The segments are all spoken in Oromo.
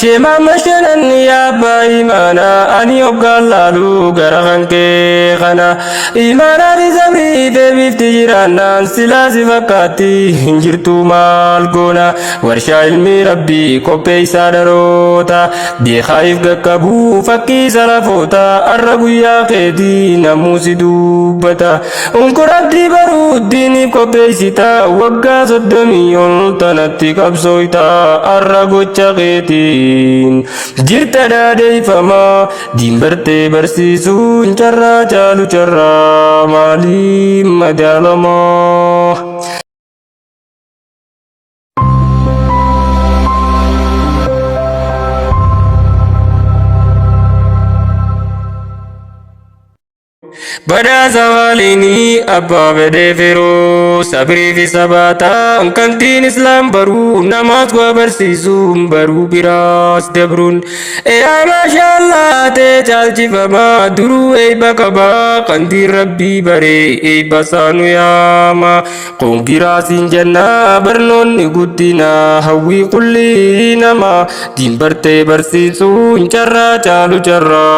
Shema mashanan ya ba imana ani ogalalu garahan ke khana imana rizami de bifti jiranan silasi fakati hinjirtu mal gona warsha ilmi rabbi kope sadarota bi khaif gakabu fakki salafota arrabu ya khedi namusi dubata unkurabdi baru dini kope sita wagga soddamiyon tanatti kabsoita arrago chaqeti jirta daadee fama dimbarte barsiisuun carraa caalu carraa maaliin madaalamaa. Bada zawalini abba bede fero sabri fi sabata kantin islam baru namaz gua bersisum baru biras debrun ya mashallah te jalji fama duru bakaba kantir rabbi bare basanu yama qom birasin janna barnon ni guddina hawi kulli nama din barte barsisun charra chalu charra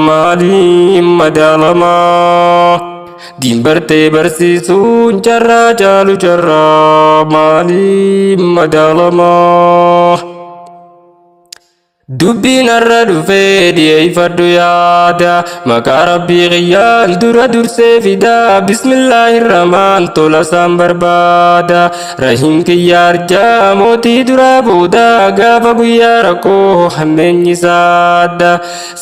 mali madalama din barte barsiisuun carraa caalu carraa maaliif madaalama. Dubbiin har'a dhufee dhiyeeffadhu yaada maqaa rabbii qiyyaan dura dursee fida bismillaahi rahmaan tola isaan barbaada rahiim kiyyaa arjaa mootii duraa booda gaafa guyyaa rakkoo hammeenyi saadda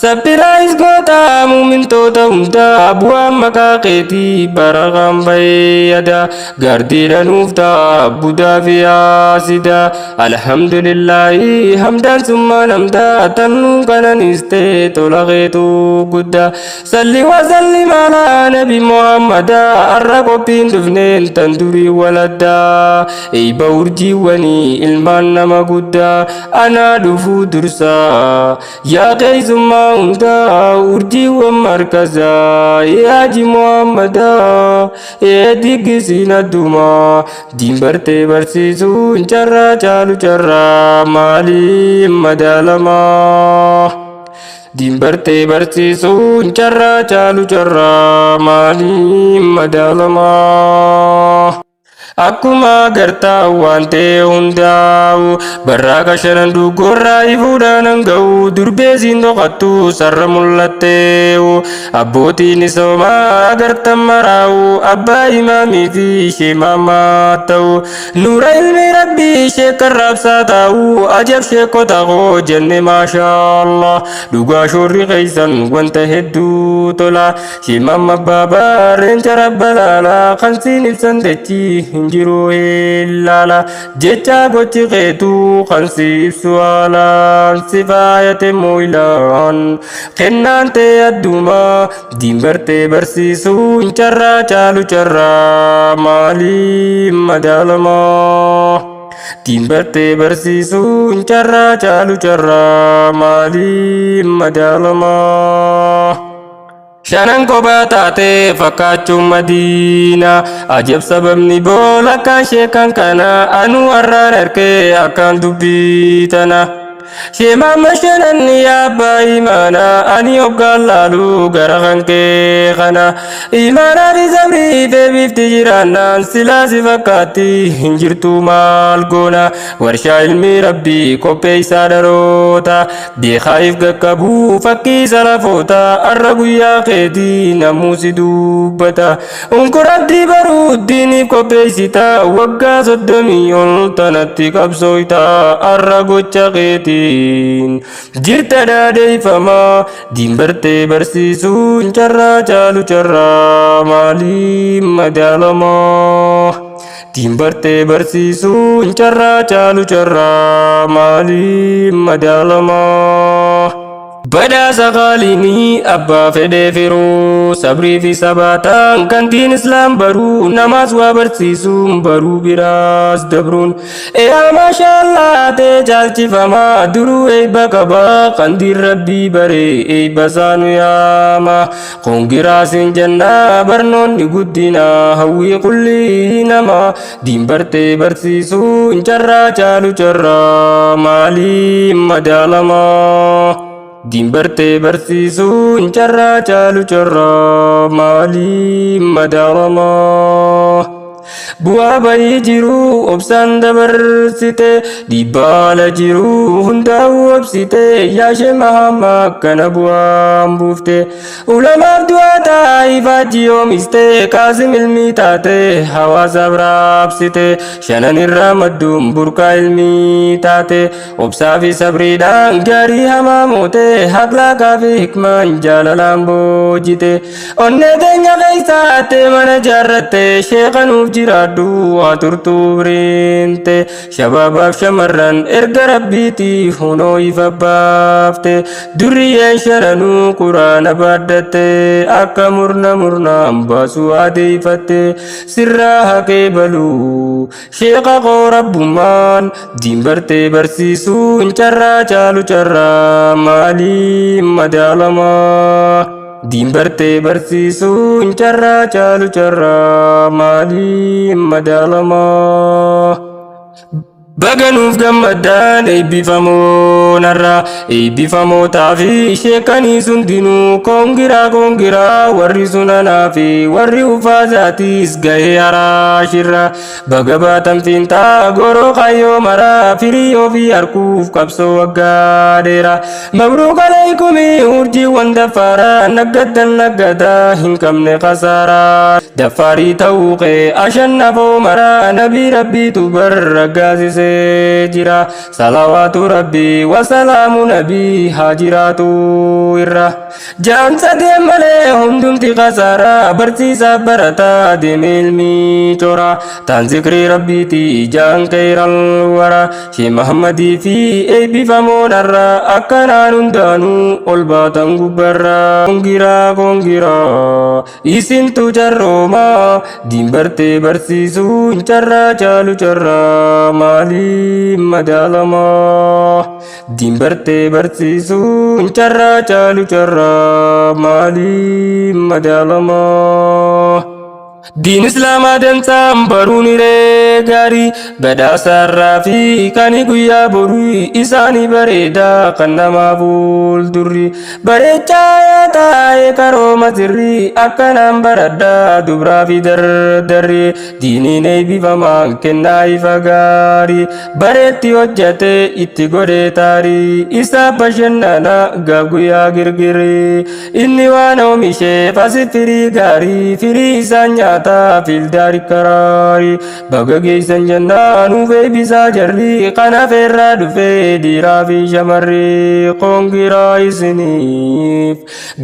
sabbiraayis goota muumintoota hunda bu'aan maqaa keetii baraqaan bayyada gaardiidha nuuf ta'a budaa fi yaasida alhamdulillaahi hamdaan summaan hamda تنو كان نستي تلاقيتو قدا صلي وسلم على نبي محمد الرقب بين دفنين تندوري ولدا اي بورجي وني المان نما قدا انا دفو درسا يا قيس ما انتا ورجي ومركزا يا جي محمد يا ديك سينا دوما دين برتي برسيسو انجرا چالو چرا مالي مدالما din barte barsiisuun carraa caalu carraa maaliin madaalama. Akkuma gartaa waan ta'e hundaa'u barraaqa shanan duugorraa ifuudhaan hanga'u durbeesiin dhoqattu sarra mul'attee'u abbootiin isoomaa agartan maraa'u abbaa imaamii fi ishee maamaa ta'u nuura ilmi rabbii ishee karraabsaa ta'u ajab sheekota koo jenne maashaallah dhugaa shoorri keeysan wanta hedduu tola shee maama abbaa baareencha rabbalaalaa kan siin ibsan dachii jiru ilaala jecha gochi keetu kan si ibsu haalaan si faayate mooyilaan kennaan ta'e adduma diin barte barsiisuun carraa caalu carraa maaliin madaalama. Diin barte barsiisuun carraa caalu carraa maaliin madaalama. Shanan kophaa taate fakkaachuun madiina ajab sababni boola kan sheekan kana anu har'aan harkee akkaan dubbii tana. Shema mashanan ya ba imana ani ogalalu garahan ke khana imana rizami de bifti jiranan silasi fakati hinjirtu mal gona warsha ilmi rabbi kope sadarota bi khaif gakabu fakki salafota arrabu ya khedi namusi dubata unkurabdi baru dini kope sita wagga soddamiyon tanatti kabsoita arrago chaqeti jirta daadee fama dimbarte barsiisuun carraa caalu carraa maaliin madaalama. Dimbarte barsiisuun carraa caalu carraa maaliin madaalama. Badhaasa qaalii abbaa fedhee firuu sabrii fi sabaataan kan diin islaam baruu namaas waa barsiisuun baruu biraas dabruun yaa maashaallah ta'e caalchifamaa duruu eebba qabaa kan diin rabbii baree eebba saanu yaama koongiraasiin jannaa barnoonni guddinaa hawwii qullii namaa diin bartee barsiisuun carraa caalu carraa maaliin madaalamaa. Diin bartee barsiisuun carraa caalu carraa maaliin madaalamaa. Bu'aa bayii jiru obsaan dabarsite dhibbaala jiru hundaa'u obsite yaashee mahamma akkana bu'aan buufte ulamaaf du'aa taa'ifaajii oomiste qaasim ilmii taate hawaasaaf raabsite shanan irraa madduun burqaa ilmii taate obsaa fi sabriidhaan gaarii hamaa moote haqlaaqaa fi hikmaan jaalalaan boojite onnee teenya keessaate mana jaarratte sheekanuuf jiraadhu waa turtuu biriinte shababaaf shamarran erga rabbiitii hunoo ifa baafte durriyyeen shananuu quraana baaddatte akka murnaan baasuu adeeyfatte sirraa haqee baluu sheeqa koo rabbummaan diin bartee barsiisuun carraa caalu carraa maaliin madaalamaa. Diin bartee barsiisuun carraa caalu carraa maaliin madaalamaa. Baganuuf gammadaan eebbifamoo narraa eebbifamootaa fi sheekanii sundinuu koongiraa warri sunanaa fi warri ufaasaatiis gahee haraashirra baga baatan fiintaa goroo kayyoo maraa firii ofii harkuuf qabsoo waggaa dheeraa mabruuk alaykumii urjiiwwan daffaaraa naggadaa hin qabne kasaaraa daffaarii ta'uu qee ashannafoo maraa nabii rabbiitu barraggaasise jira salawaatu rabbii wasalaamu nabii haa jiraatu irra jaamsa deemalee hundumti kasaaraa barsiisaa barataa deeme ilmii coraa taan zikrii rabbiiti jaan qeeral wara shee mahammadii fi eebbifamoo narraa akkanaan hundaanuu ol baatan gubbarraa koongiraa isintu carroomaa diin bartee barsiisuun carraa caalu carraa maali madaalamaa. Diin bartee barsiisuun carraa caalu carraa maaliin madaalamaa. Diin islaamaa dansaan baruun iree gaarii badhaasarraa fi kan guyyaa boruu isaanii bareedaa kan namaa fuuldurri bareechaa taa'ee karooma sirrii akkanaan baradhaa dubraa fi dardarri diiniin eebbifamaan kennaa ifa gaarii bareetti hojjate itti godhee taarii isa bashannana gaaf guyyaa girgirii inni waan oomisheef asif firii gaarii firii isaan nyaata fildaari karaari baga geessan jennaan ufee bisaa jarri kana feerraa dhufee dhiiraa fi shamarri koongiraa isiniif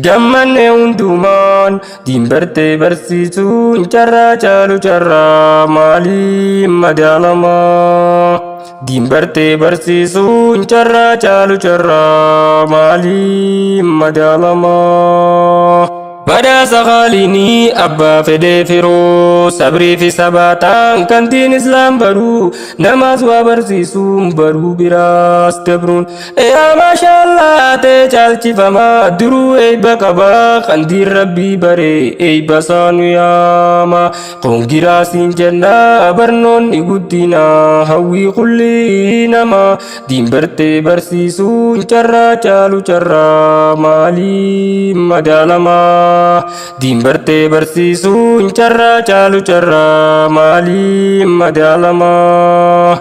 gammanne hundumaan diin bartee barsiisuun carraa caalu carraa maaliin madaalamaa. Diin bartee barsiisuun carraa caalu carraa maaliin madaalamaa. Badhaasa qaalii abbaa fedhee firuu sabrii fi sabaataan kan diin islaam baruu namaas waa barsiisuun baruu biraas dabruun yaa maashaallah ta'e caalchifamaa duruu eebba qabaa kan diin rabbii baree eebba saanu yaama koongiraasiin jannaa barnoonni guddinaa hawwii qullii namaa diin bartee barsiisuun carraa caalu carraa maaliin madaalamaa. Diin bartee barsiisuun carraa caalu carraa maaliin madaalamaa.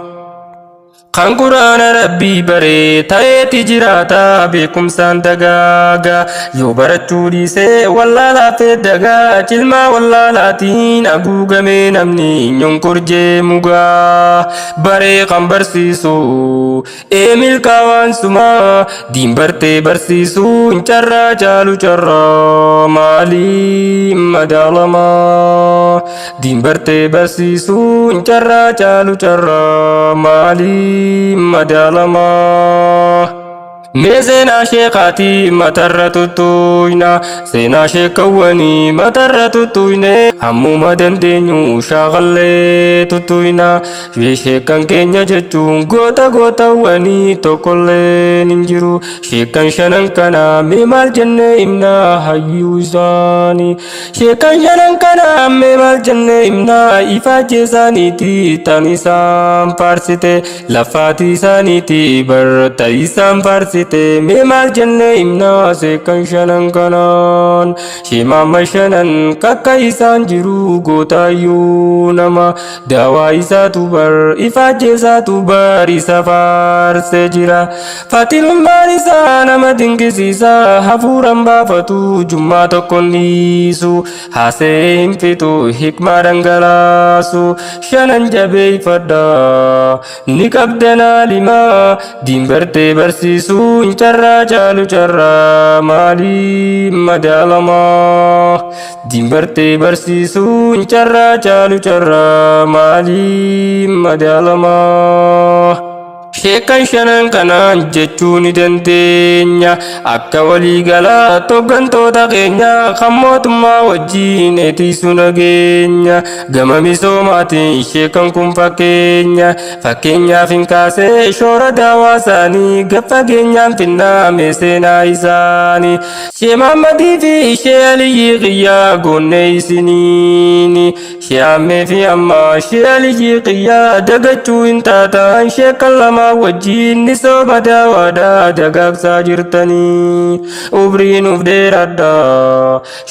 Kan quraana rabbii baree ta'eeti jiraata beekumsaan dagaaga yoo barachuu dhiisee wallaalaa dagaa cilmaa wallaalaatiin haguugamee namni nyonkorjee mugaa baree kan barsiisu milkaawaan sumaa diin bartee barsiisuun carraa caalu carraa maaliin madaalamaa. Diin bartee barsiisuun carraa caalu carraa maaliin madaalamaa. Mee seenaa sheekaatii matarra tuttuuyna seenaa sheekawwanii matarra tuttuuyne hammuma dandeenyu shaaqallee tuttuuyna sheekan keenya jechuun gootawwanii tokkollee hin jiru sheekan shanan kana mee maal jennee himna hayyuu isaanii sheekan shanan kana mee maal jennee himna ifaajee isaaniiti tan isaan faarsite lafaatii isaaniiti barta isaan faarsite mee maal jennee himna sheekan shanan kanaan sheemama shanan kakka isaan jiru gootayyuu nama daawaa isaatu bar ifaajee isaatu bar isa faarsee jira fatilummaan isaa nama dinqisiisa hafuuran baafatu jummaa tokkon dhiisu haasee hin fixu hikmaa dhangalaasu shanan jabeeffadha ni qabdanaa limaa diinbartee barsiisuu carraa caalu carraa maalii madaalamaa diinbartee barsiisuu carraa caalu carraa maalii madaalamaa sheekan shanan kanaan jechuu ni dandeenya akka waliigalaa toggantoota keenya kan mootummaa wajjiin eetiisuu nageenya gama misoomaatiin sheekan kun fakkeenyaaf hin kaasee shoora daawaa isaanii gad fageenyaan finnaame seenaa isaanii shee Mahammadii fi shee Aliyyii qiyyaa goonnee isiniini shee ammee fi ammaa shee Aliyyii qiyyaa dagachuu hin taataan sheekan lamaa wajjin ni sooba daawaadhaa dagaagsaa jirtanii umriin uf dheeradha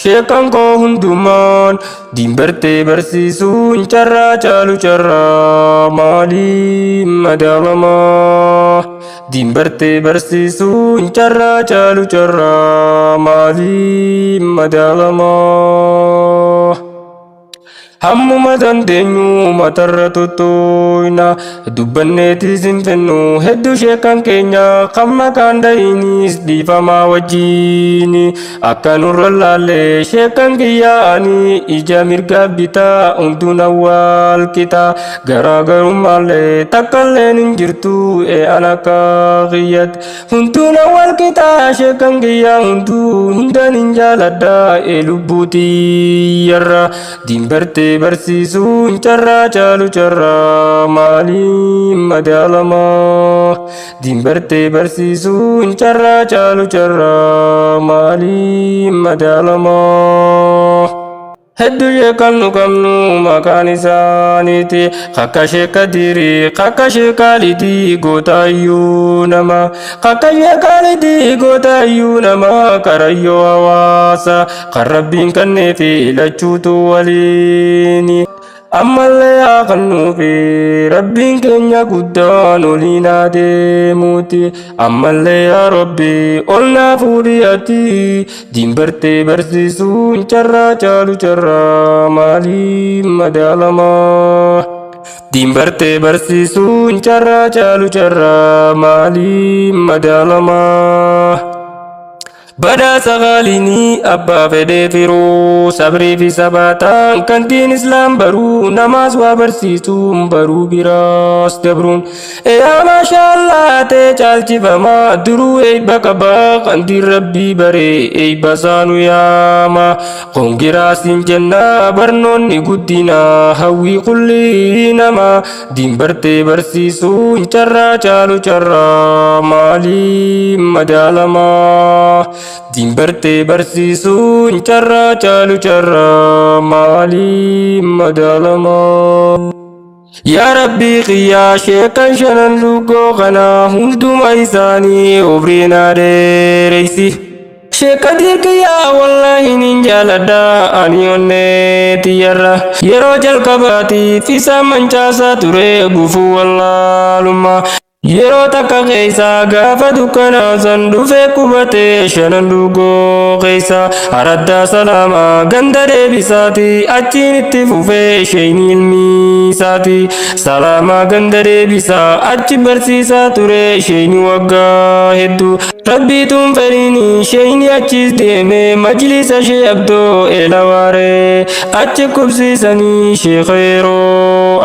sheekan koo hundumaan diinbartee barsiisuun carraa caalu carraa maalii madaalamaa diinbartee barsiisuun carraa caalu carraa maalii madaalamaa hammuma dandeenyu matarra tuttuuyna dubbanneetis hin fennu hedduu sheekan keenya kan maqaan dha'inis dhiifamaa wajjiini akka nurra laallee sheekan kiyyaa'anii ija mirgaa bitaa hunduun awwaal kitaa garaagarummallee takkalleen hin jirtu ee'an akka kiyyatti hunduun awwaal kitaa sheekan kiyyaa hunduu hundan hin jaaladhaa lubbuutiyyarra diinbartee barsiisuun carraa caalu carraa maalii madaalamaa diinbartee barsiisuun carraa caalu carraa maalii madaalamaa hedduu sheekan nu qabnu maqaan isaaniiti kakka sheeka dirii kakka sheekaalidii gootayyuu nama kakka sheekaalidii gootayyuu nama karayyoo hawaasa kan rabbiin kanneefi lachuutu waliini ammallee haa kannuufi rabbiin keenya guddaan oliin adeemuuti ammallee yaa rabbi ol naa fuudhiyati diinbartee barsiisuun carraa caalu carraa maalii madaalamaa diinbartee barsiisuun carraa caalu carraa maalii madaalamaa badhaasa qaalii abbaa fedhee firuu sabrii fi sabaataan kan diin islaam baruu namaas waa barsiisuun baruu biraas dabruun yaa maashaallah ta'e caalchifamaa duruu eebba qabaa kan diin rabbii baree eebba saanu yaama qongiraasiin jennaa barnoonni guddinaa hawwii qullii namaa diinbartee barsiisuun carraa caalu carraa maalii madaalamaa diinbartee barsiisuun carraa caalu carraa maalii madaalamaa yaa rabbii qiyyaa sheekan shanan lugoo kana hunduma isaanii umriin dheereysi sheeka dirqiyyaa wallaahi nin jaaladha ani onneetiyyarra yeroo jalqabaatiif isa mancaasaa ture gufuu wallaalummaa yeroo takka keessa gaafa dukkanaa san dhufee qubatee shanan lugoo keessa araddaa salaamaa ganda deebisaati achiin itti fufee sheeyni ilmi isaati salaamaa ganda deebisaa achi barsiisaa ture sheeyni waggaa hedduu rabbiituun fedhiini sheeyni achis deeme majlisa shee abdoo eelawaare achi qubsiisanii sheeka yeroo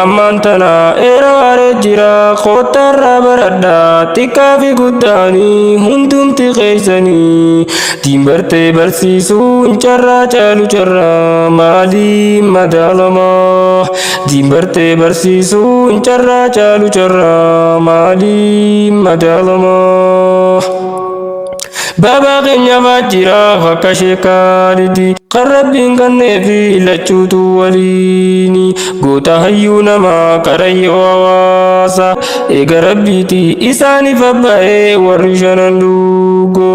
ammaan tana eelawaare jira koottaarraa baradha xiqqaa fi guddaanii hundumti keeysanii diin bartee barsiisuun carraa caalu carraa maalii madaalamaa diin bartee barsiisuun carraa caalu carraa maalii madaalamaa Baba keenya fajjira fakka sheekaaliti kan rabbiin kannee fi lachuutu waliini goota hayyuu namaa karayyoo hawaasa eega rabbiiti isaaniif abba'ee warri shanan luugoo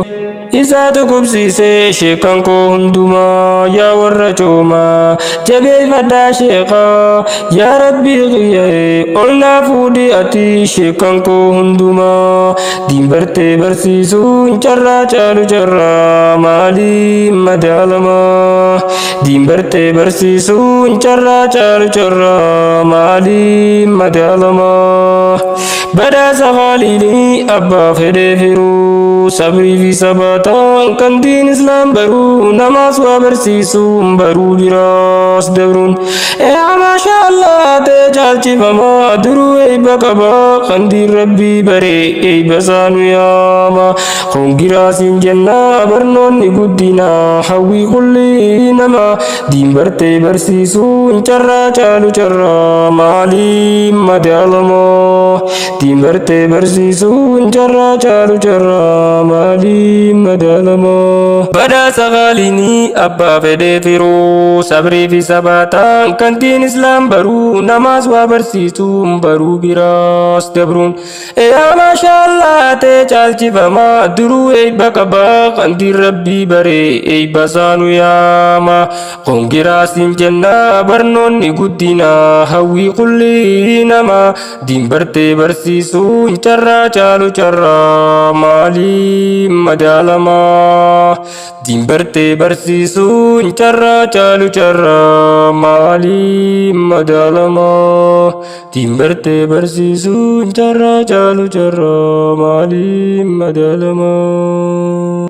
isaatu qubsiisee sheekan koo hundumaa yaa warra coomaa jabeeffadhaa sheekaa yaa rabbii qiyya'ee ol naa fuudhi ati sheekan koo hundumaa diin bartee barsiisuun carraa caalu carraa maalii madaalamaa diin bartee barsiisuun carraa caalu carraa maalii madaalamaa badhaasa khaliilii abbaa fedhee firuu sabrii fi sabaataan kan diin islaam baruu namaas waa barsiisuun baruu biraas dabruun yaa maasha Allah ta'e caalchifamaa duruu eebba qabaa kan diin rabbii baree eebba saanu yaama hongiraasiin jennaa barnoonni guddinaa hawwii kulli namaa diin bartee barsiisuun carraa caalu carraa maalii madaalamaa diin bartee barsiisuun carraa caalu carraa maalii madaalamaa badhaasa khaliilii abbaa fedhee firuu sabrii fi sabaataan kan diin islaam baruu namaas waa barsiisuun baruu biraas dabruun yaa maasha Allah ta'e caalchifamaa duruu eebba qabaa kan diin rabbii baree eebba saanu yaama hongiraasiin jennaa barnoonni guddinaa hawwii kulli namaa diin bartee barsiisuun carraa caalu carraa maalii madaalamaa diin bartee barsiisuun carraa caalu carraa maalii madaalamaa diin bartee barsiisuun carraa caalu carraa maalii madaalamaa